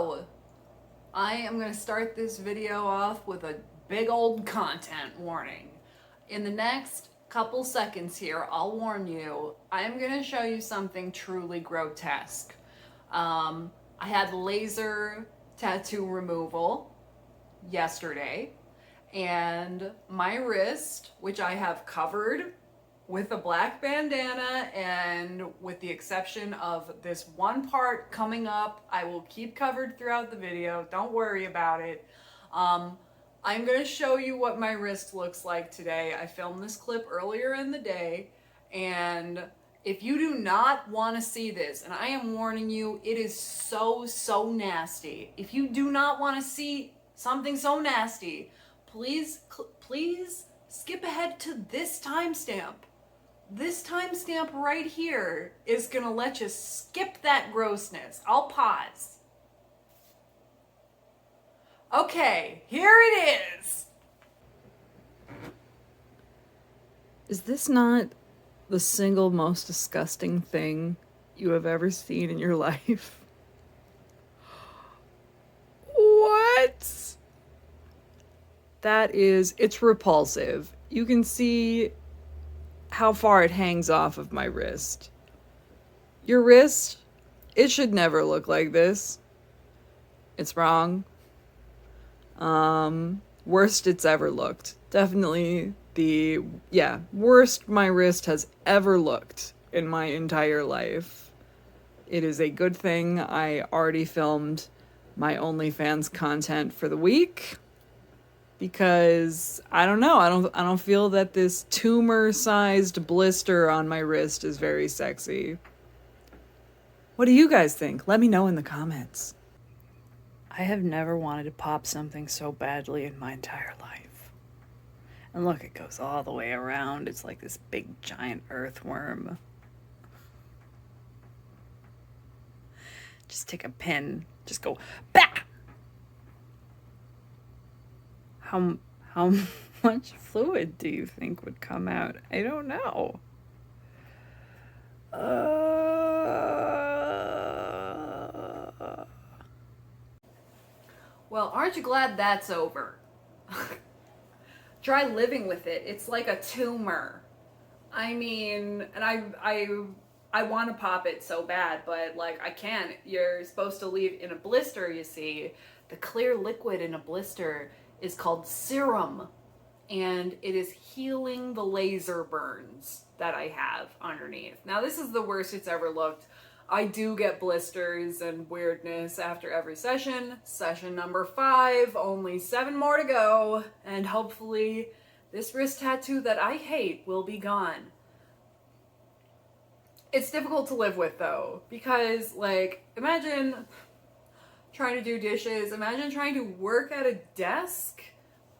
So, I am going to start this video off with a big old content warning. In the next couple seconds here, I'll warn you, I am going to show you something truly grotesque. I had laser tattoo removal yesterday, and my wrist, which I have covered with a black bandana, and with the exception of this one part coming up, I will keep covered throughout the video. Don't worry about it. I'm going to show you what my wrist looks like today. I filmed this clip earlier in the day, and if you do not want to see this, and I am warning you, it is so nasty. If you do not want to see something so nasty, please skip ahead to this timestamp. This timestamp right here is gonna let you skip that grossness. I'll pause. Okay, here it is. Is this not the single most disgusting thing you have ever seen in your life? What? It's repulsive. You can see how far it hangs off of my wrist. Your wrist, it should never look like this. It's wrong. Worst it's ever looked. Definitely worst my wrist has ever looked in my entire life. It is a good thing I already filmed my OnlyFans content for the week, because I don't know, I don't feel that this tumor-sized blister on my wrist is very sexy. What do you guys think? Let me know in the comments. I have never wanted to pop something so badly in my entire life. And look, it goes all the way around. It's like this big giant earthworm. Just take a pin, just go bah! How much fluid do you think would come out? I don't know. Well, aren't you glad that's over? Try living with it. It's like a tumor. I mean, and I want to pop it so bad, but like I can't. You're supposed to leave in a blister, you see. The clear liquid in a blister is called serum, and it is healing the laser burns that I have underneath. Now, this is the worst it's ever looked. I do get blisters and weirdness after every session. Session number 5, only 7 more to go, and hopefully this wrist tattoo that I hate will be gone. It's difficult to live with though, because like, imagine trying to do dishes, imagine trying to work at a desk,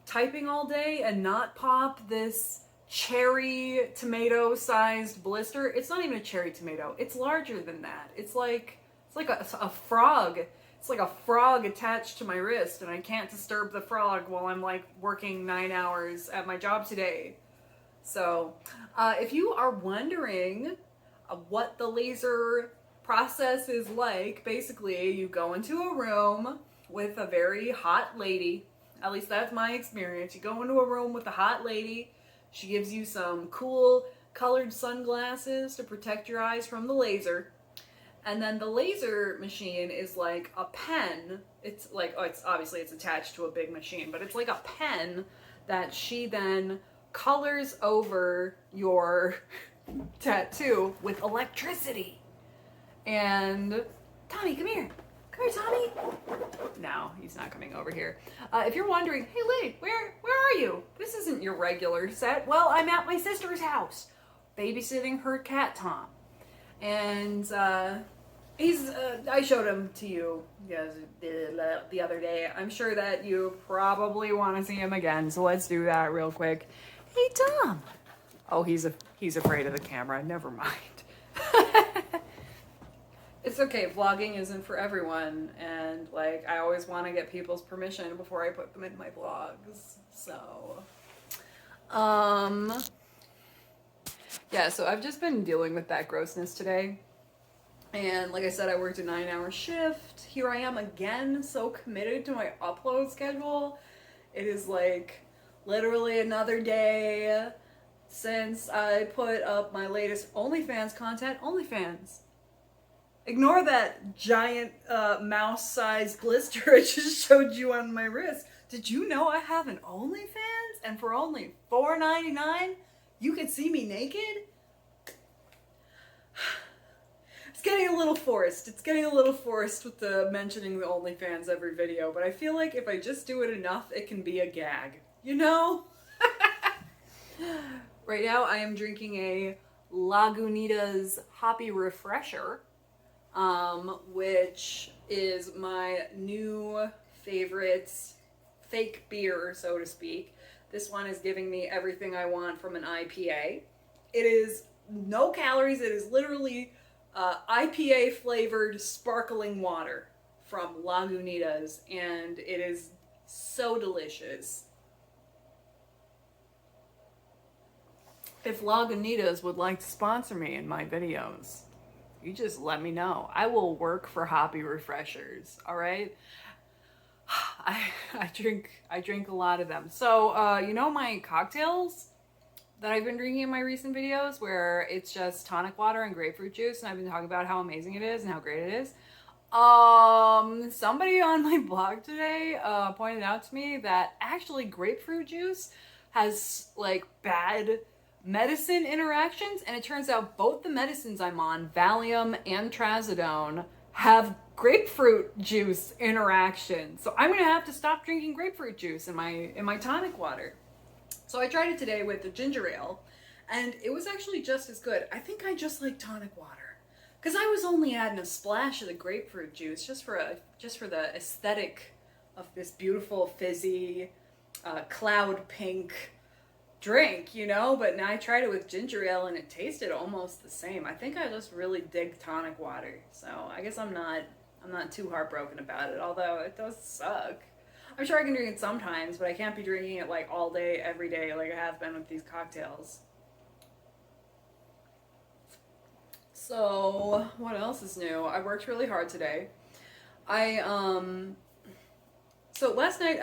typing all day, and not pop this cherry tomato sized blister. It's not even a cherry tomato, it's larger than that. It's like a frog. It's like a frog attached to my wrist, and I can't disturb the frog while I'm like working 9 hours at my job today. So if you are wondering what the laser process is like, basically you go into a room with a very hot lady. At least that's my experience. You go into a room with a hot lady. She gives you some cool colored sunglasses to protect your eyes from the laser. And then the laser machine is like a pen. It's like, it's obviously it's attached to a big machine, but it's like a pen that she then colors over your tattoo with electricity. And Tommy, come here. Come here, Tommy. No, he's not coming over here. If you're wondering, hey Lily, where are you? This isn't your regular set. Well, I'm at my sister's house, babysitting her cat Tom. And I showed him to you guys the other day. I'm sure that you probably want to see him again, so let's do that real quick. Hey Tom. Oh, he's afraid of the camera. Never mind. It's okay, vlogging isn't for everyone, and like I always want to get people's permission before I put them in my vlogs. So yeah, so I've just been dealing with that grossness today. And like I said, I worked a 9-hour shift. Here I am again, so committed to my upload schedule. It is like literally another day since I put up my latest OnlyFans content. OnlyFans. Ignore that giant mouse-sized blister I just showed you on my wrist. Did you know I have an OnlyFans? And for only $4.99, you can see me naked? It's getting a little forced. It's getting a little forced with the mentioning the OnlyFans every video, but I feel like if I just do it enough, it can be a gag. You know? Right now, I am drinking a Lagunitas Hoppy Refresher, which is my new favorite fake beer, so to speak. This one is giving me everything I want from an IPA. It is no calories. It is literally IPA flavored sparkling water from Lagunitas, and it is so delicious. If Lagunitas would like to sponsor me in my videos, you just let me know. I will work for Hoppy Refreshers, all right? I drink a lot of them. So, you know my cocktails that I've been drinking in my recent videos where it's just tonic water and grapefruit juice, and I've been talking about how amazing it is and how great it is. Somebody on my blog today pointed out to me that actually grapefruit juice has like bad medicine interactions, and it turns out both the medicines I'm on, Valium and Trazodone, have grapefruit juice interactions. So I'm gonna have to stop drinking grapefruit juice in my tonic water. So I tried it today with the ginger ale, and it was actually just as good. I think I just like tonic water, because I was only adding a splash of the grapefruit juice just for the aesthetic of this beautiful fizzy cloud pink drink, you know. But now I tried it with ginger ale and it tasted almost the same. I think I just really dig tonic water, so I guess I'm not too heartbroken about it, although it does suck. I'm sure I can drink it sometimes, but I can't be drinking it like all day, every day, like I have been with these cocktails. So, what else is new? I worked really hard today. So last night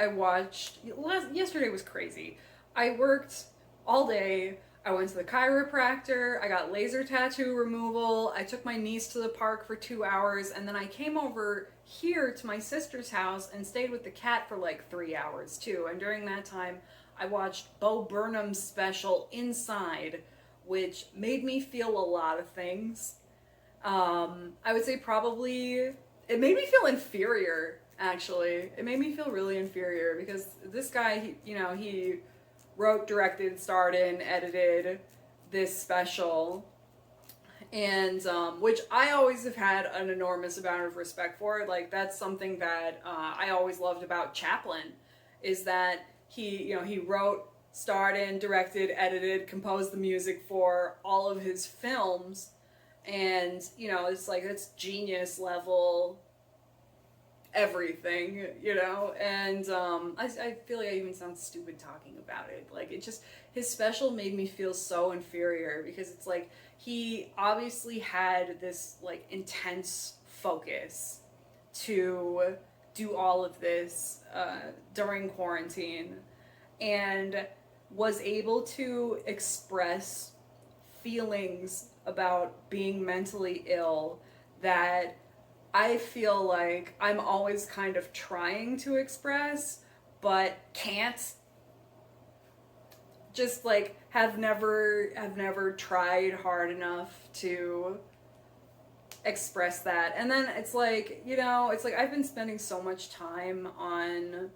yesterday was crazy. I worked all day. I went to the chiropractor, I got laser tattoo removal, I took my niece to the park for 2 hours, and then I came over here to my sister's house and stayed with the cat for like 3 hours too. And during that time, I watched Bo Burnham's special Inside, which made me feel a lot of things. I would say probably, it made me feel inferior, actually. It made me feel really inferior because this guy, he wrote, directed, starred in, edited this special, and which I always have had an enormous amount of respect for. Like, that's something that I always loved about Chaplin, is that he wrote, starred in, directed, edited, composed the music for all of his films, and it's like, it's genius level everything, and I feel like I even sound stupid talking about it. Like, his special made me feel so inferior, because it's like, he obviously had this like intense focus to do all of this during quarantine, and was able to express feelings about being mentally ill that I feel like I'm always kind of trying to express, but can't. Just like have never tried hard enough to express that. And then it's like, I've been spending so much time on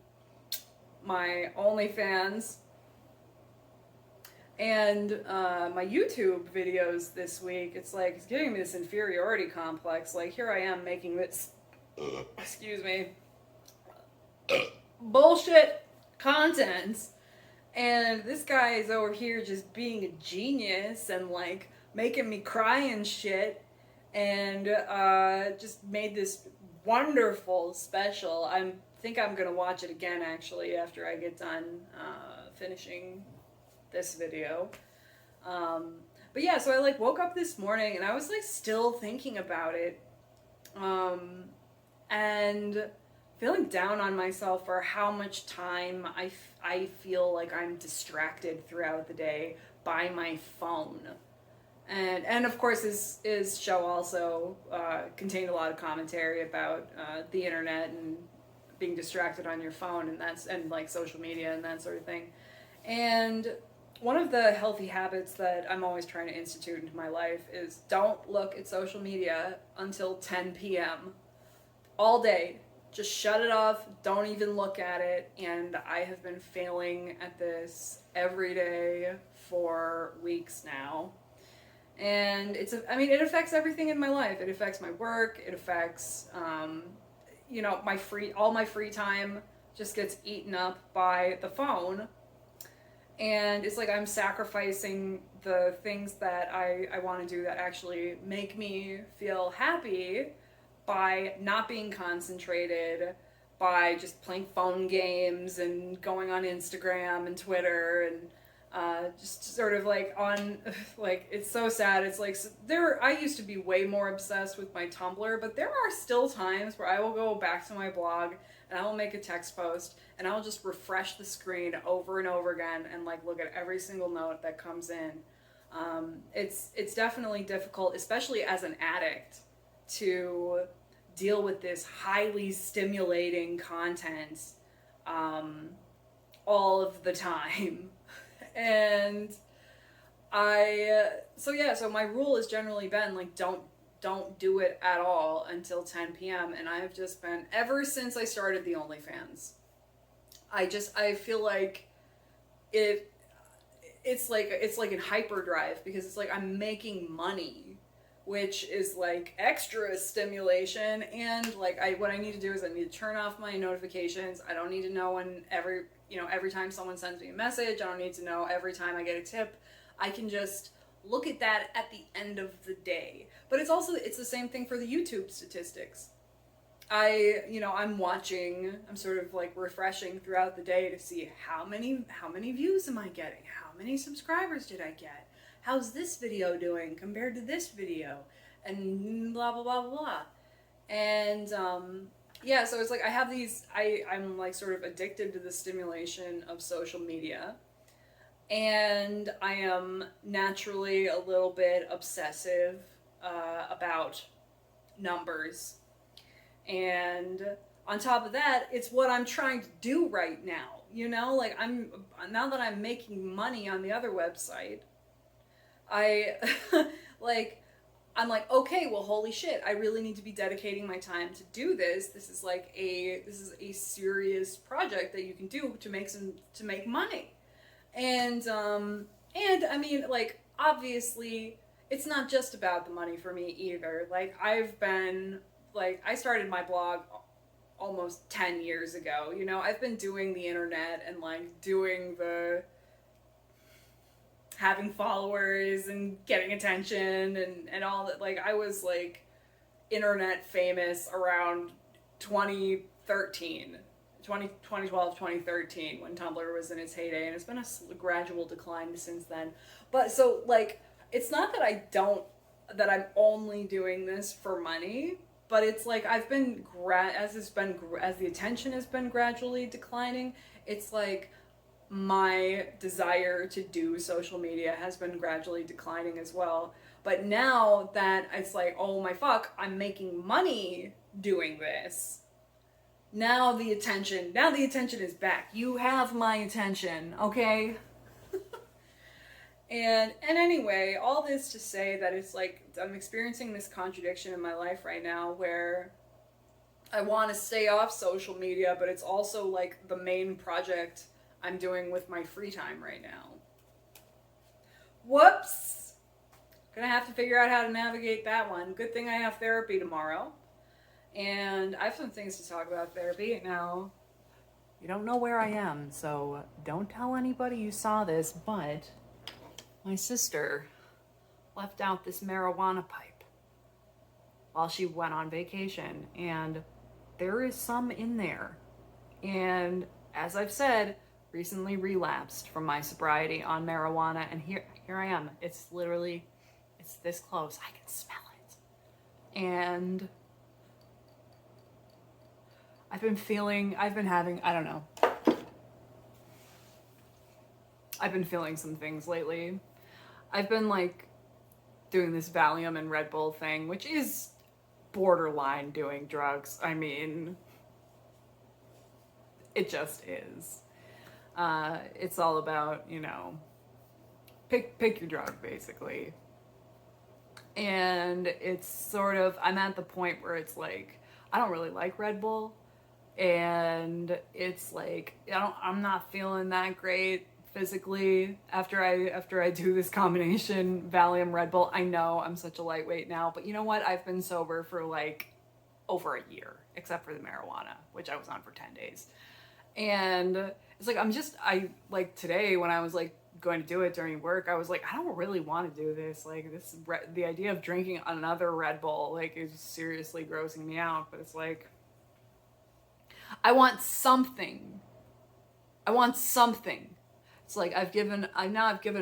my OnlyFans and my YouTube videos this week. It's like, it's giving me this inferiority complex. Like, here I am making this, excuse me, bullshit content, and this guy is over here just being a genius and like making me cry and shit, and just made this wonderful special. I think I'm gonna watch it again, actually, after I get done finishing this video. But yeah, so I like woke up this morning and I was like still thinking about it, And feeling down on myself for how much time I feel like I'm distracted throughout the day by my phone. And of course, his show also contained a lot of commentary about the internet and being distracted on your phone, and like social media and that sort of thing. And one of the healthy habits that I'm always trying to institute into my life is don't look at social media until 10 p.m. all day. Just shut it off, don't even look at it. And I have been failing at this every day for weeks now. And it affects everything in my life. It affects my work, it affects, all my free time just gets eaten up by the phone. And it's like I'm sacrificing the things that I want to do that actually make me feel happy by not being concentrated, by just playing phone games and going on Instagram and Twitter and just sort of like on, like, it's so sad. It's like, I used to be way more obsessed with my Tumblr, but there are still times where I will go back to my blog and I will make a text post and I will just refresh the screen over and over again and like look at every single note that comes in. It's definitely difficult, especially as an addict, to deal with this highly stimulating content all of the time. And so my rule has generally been like don't do it at all until 10 p.m. and I've just been, ever since I started the OnlyFans, I feel like it's like in hyperdrive, because it's like I'm making money, which is like extra stimulation. And like what I need to do is I need to turn off my notifications. I don't need to know when every time someone sends me a message. I don't need to know every time I get a tip. I can just look at that at the end of the day. But it's the same thing for the YouTube statistics. I'm sort of like refreshing throughout the day to see how many views am I getting? How many subscribers did I get? How's this video doing compared to this video? And blah, blah, blah, blah. And, so it's like I have I'm like sort of addicted to the stimulation of social media. And I am naturally a little bit obsessive about numbers. And on top of that, it's what I'm trying to do right now. Like now that I'm making money on the other website, I'm like, okay, well, holy shit, I really need to be dedicating my time to do this. This is a serious project that you can do to make money. And I mean, like, obviously it's not just about the money for me either. Like, I started my blog almost 10 years ago. I've been doing the internet and like doing the having followers and getting attention and all that. Like, I was like internet famous around 2012, 2013, when Tumblr was in its heyday, and it's been a gradual decline since then. But so like, it's not that I'm only doing this for money, but it's like I've been as the attention has been gradually declining, it's like my desire to do social media has been gradually declining as well. But now that it's like, oh my fuck, I'm making money doing this. Now the attention is back. You have my attention, okay? And anyway, all this to say that it's like I'm experiencing this contradiction in my life right now where I want to stay off social media, but it's also like the main project I'm doing with my free time right now. Whoops! Gonna have to figure out how to navigate that one. Good thing I have therapy tomorrow. And I have some things to talk about therapy. Now, you don't know where I am, so don't tell anybody you saw this, but my sister left out this marijuana pipe while she went on vacation, and there is some in there. And as I've said, recently relapsed from my sobriety on marijuana, and here I am. It's this close. I can smell it. And I've been having, I don't know. I've been feeling some things lately. I've been like doing this Valium and Red Bull thing, which is borderline doing drugs. I mean, it just is. It's all about, you know, pick your drug, basically. And it's sort of, I'm at the point where it's like, I don't really like Red Bull, and it's like, I'm not feeling that great physically after I do this combination Valium Red Bull. I know I'm such a lightweight now, but you know what? I've been sober for like over a year, except for the marijuana, which I was on for 10 days. And it's like, I like today when I was like going to do it during work, I was like, I don't really want to do this. Like the idea of drinking another Red Bull like is seriously grossing me out. But it's like, I want something. I want something. It's like I've given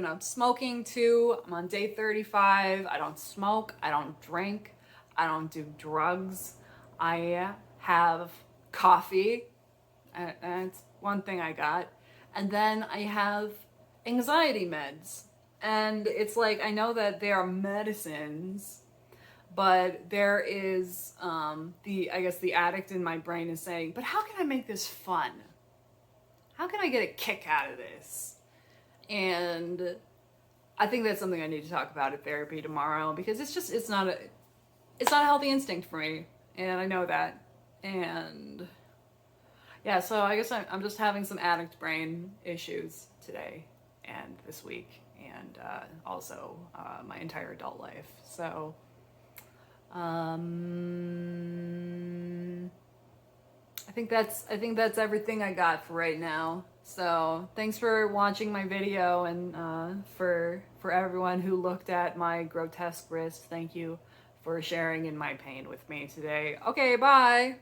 up smoking too. I'm on day 35. I don't smoke. I don't drink. I don't do drugs. I have coffee. And it's one thing I got. And then I have anxiety meds. And it's like, I know that they are medicines, but there is I guess the addict in my brain is saying, but how can I make this fun? How can I get a kick out of this? And I think that's something I need to talk about at therapy tomorrow, because it's not a healthy instinct for me, and I know that. And yeah, so I guess I'm just having some addict brain issues today and this week, and also my entire adult life. So I think that's everything I got for right now. So thanks for watching my video, and for everyone who looked at my grotesque wrist, thank you for sharing in my pain with me today. Okay, bye!